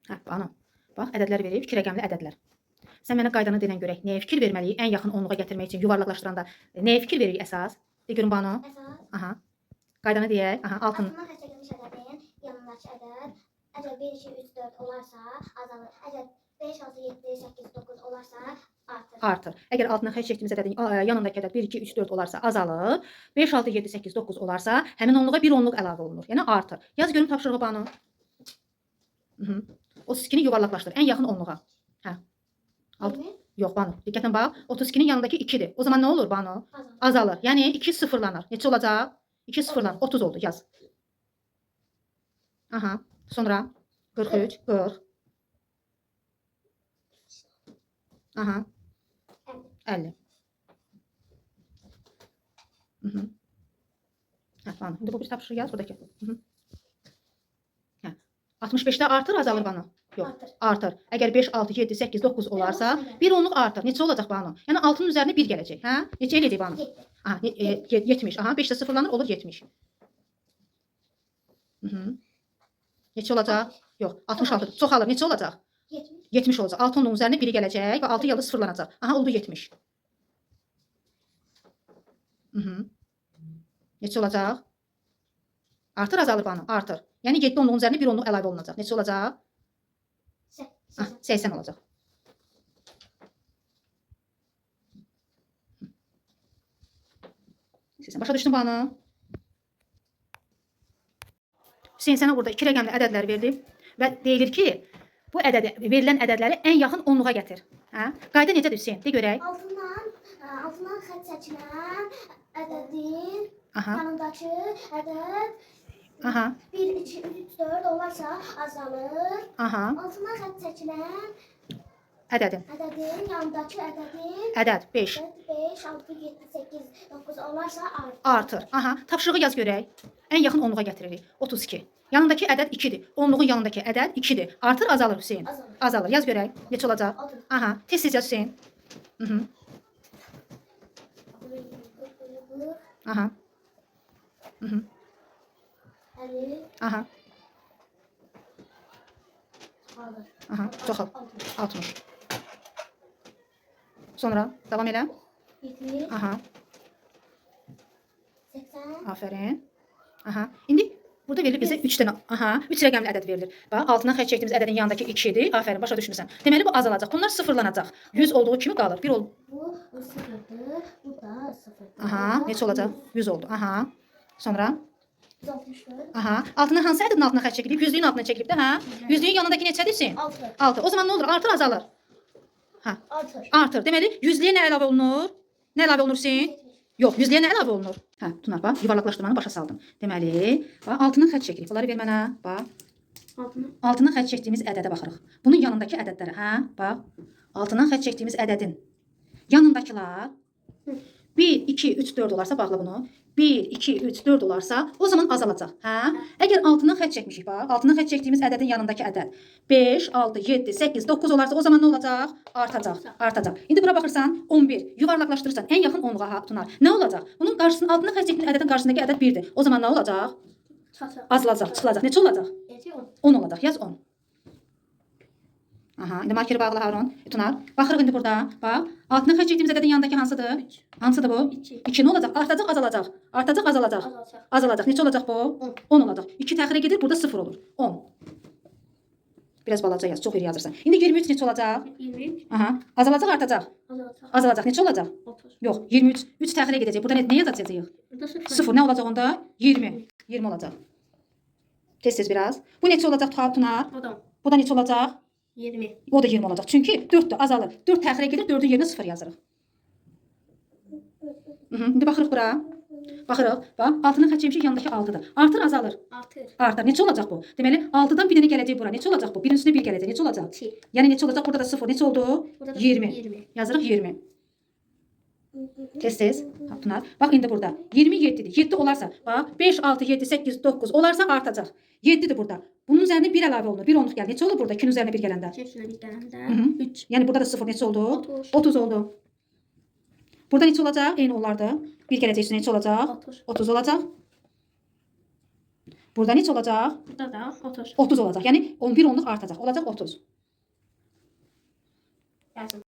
Hə, bana. Bax, ədədlər verib, 2 rəqəmli ədədlər. Sən mənə qaydanı denən görək. Nəyə fikir verməliyik? Ən yaxın onluğa gətirmək üçün yuvarlaqlaşdıranda nəyə fikir veririk əsas? De görüm bana. Əsas. Aha. Qaydanı deyək. Aha, altın. Altından xətt çəkilmiş ədədin yanındakı ədəd əgər 1, 2, 3, 4 olarsa azalır. Əgər 5, 6, 7, 8, 9 olarsa artır. Artır. Əgər altından xətt çəkdiyimiz ədədin yanındakı ədəd 1, 2, 3, 4 olarsa azalır. 5, 6, 7, 8, 9 olarsa həmin onluğa bir onluq əlavə olunur. Yəni artır. Yaz görüm tapşırığı bana. 32-ni yuvarlaqlaşdır. Ən yaxın onluğa. Hə. Yox, bana. Diqqətlə bax. 32-nin yanındakı 2-dir. O zaman nə olur bana? Azalır. Yəni 2 sıfırlanır. Neçə olacaq? 2 sıfırlanır. 30 oldu. Yaz. Aha. Sonra 43, 40. Aha. 50. Hə, bana. İndi bu bir tapşırıq yaz buradakı. Hə. 65-də artır, azalır bana. Yox, artır. Əgər 5, 6, 7, 8, 9 olarsa, bir onluq artır. Neçə olacaq bana? Yəni 6-nın üzərinə 1 gələcək. Hə? Neçə eləyəcək bana? 7. Aha, 70. Aha, 5-də sıfırlanır, olur 70. Neçə olacaq? Yox, 66. Çoxalır. Neçə olacaq? 70. 70 olacaq. 6 onluğun üzərinə 1 gələcək və 6 yalda sıfırlanacaq. Aha, oldu 70. Neçə olacaq? Artır, azalır bana. Artır. Yəni 7 onluğun üzərinə 1 onluq əlavə olunacaq. Neçə olacaq? 80 olacaq. Başa düşdün bana? Hüseyin sənə burada 2 rəqəmli ədədlər verdi və deyilir ki, bu verilən ədədləri ən yaxın onluğa gətir. Hə? Qayda necədir Hüseyin? De görək. Altından xətt çəkilən ədədin yanındakı ədəd 1, 2, 3, 4 olarsa azalır. Altından xətt çəkilən ədədin yanındakı ədədin ədəd 5, 5, 6, 7, 8, 9 olarsa artır. Aha, tapşırığı yaz görək. Ən yaxın onluğa gətiririk. 32. Yanındakı ədəd 2-dir. Onluğun yanındakı ədəd 2-dir. Artır, azalır Hüseyin. Azalır. Yaz görək. Neçə olacaq? Aha, tez-tez yaz Hüseyin. Aha. Aha. Aha, çoxal. 60. Sonra davam elə. 70. Aha. 80. Aferin. Aha. İndi burada verilir bizə 3 dənə. Aha, 3 rəqəmli ədəd verilir. Bax, altından xətt çəkdiyimiz ədədin yanındakı 2-dir. Aferin, başa düşmüsən. Deməli bu azalacaq. Bunlar sıfırlanacaq. 100 olduğu kimi qalır. 1 oldu. Bu 0'dır. Bu da 0'dır. Aha, neçə olacaq? 100 oldu. Aha. Sonra 164. aha. Altından hansı ədədin altına xətt çəkilib? 100-lüyün altına çəkilib də, hə? 100-lüyün yanındakı neçədir Hüseyin? 6. 6. O zaman nə olur? Artır, azalır. Ha. Artır. Artır. Deməli 100-lüyə nə əlavə olunur? Nə əlavə olunur Hüseyin? Yox, 100-lüyə nə əlavə olunur? Hə, Tunar bax, yuvarlaqlaşdırmanı başa saldım. Deməli, bax altından xətt çəkirik. Bunları ver mənə. Bax. Altından xətt çəkdiyimiz ədədə baxırıq. Bunun yanındakı ədədlərə, hə? Bax. Altından xətt çəkdiyimiz ədədin yanındakılar 1, 2, 3, 4 olarsa bağla bunu. 1, 2, 3, 4 olarsa o zaman azalacaq. Hə? Əgər altından xətt çəkmişik bax, altından xətt çəkdiyimiz ədədin yanındakı ədəd 5, 6, 7, 8, 9 olarsa o zaman nə olacaq? Artacaq. Artacaq. İndi bura baxırsan 11 yuvarlaqlaşdırırsan ən yaxın onluğa Tunar. Nə olacaq? Bunun qarşısının altından xətt çəkdiyimiz ədədin qarşısındakı ədəd 1-dir. O zaman nə olacaq? Azalacaq, çıxılacaq. Neçə olacaq? 10 olacaq. Yaz 10. Aha, indi markeri bağla Harun. Tunar. Baxırıq indi burada. Bax, altından xətt çəkdiyimiz ədədin yanındakı hansıdır? 3. Hansıdır bu? 2 nə olacaq? Artacaq, azalacaq. Artacaq, azalacaq. Azalacaq. Neçə olacaq bu? 10 olacaq. 2 təxirə gedir, burada 0 olur. 10. Biraz balaca yaz, çox iri yazırsan. İndi 23 neçə olacaq? 23. Aha, azalacaq, artacaq. Azalacaq. Neçə olacaq? 30. Yox, 23. 3 təxirə gedəcək. Burada nə yazacağıq? Burada 0 nə olacaq onda? 20. 20 olacaq. Tez-tez biraz. Bu neçə olacaq Tunar? Bu da neçə olacaq? 20. O da 20 olacaq. Çünki 4-dür, azalır. 4 təxirə gedir, 4-ün yerinə 0 yazırıq. İndi baxırıq bura. Baxırıq. Bax, altından xətt çəkmişik, yanındakı 6-dır. Artır, azalır. Artır. Neçə olacaq bu? Deməli, 6-dan bir dənə gələcək bura. Neçə olacaq bu? Birin üstünə 1 gələcək. Neçə olacaq? 2. Yəni neçə olacaq? Burada da 0. Neçə oldu? 20. Yazırıq 20. Tez-tez. Tunar. Bax indi burada. 27-dir. 7 olarsa, bax 5, 6, 7, 8, 9 olarsa artacaq. 7-dir burada. Bunun üzərinə 1 əlavə olunur. 1 onluq gəlir. Neçə olur burada? 2-nin üzərinə 1 gələndə? 3. Yəni burada da 0 neçə oldu? 30 oldu. Burada neçə olacaq? Eyni onlardır. 1 gələcək üstünə neçə olacaq? 30 olacaq. Burada neçə olacaq? Burada da 30. 30 olacaq. Yəni 11 onluq artacaq. Olacaq 30. Yazın.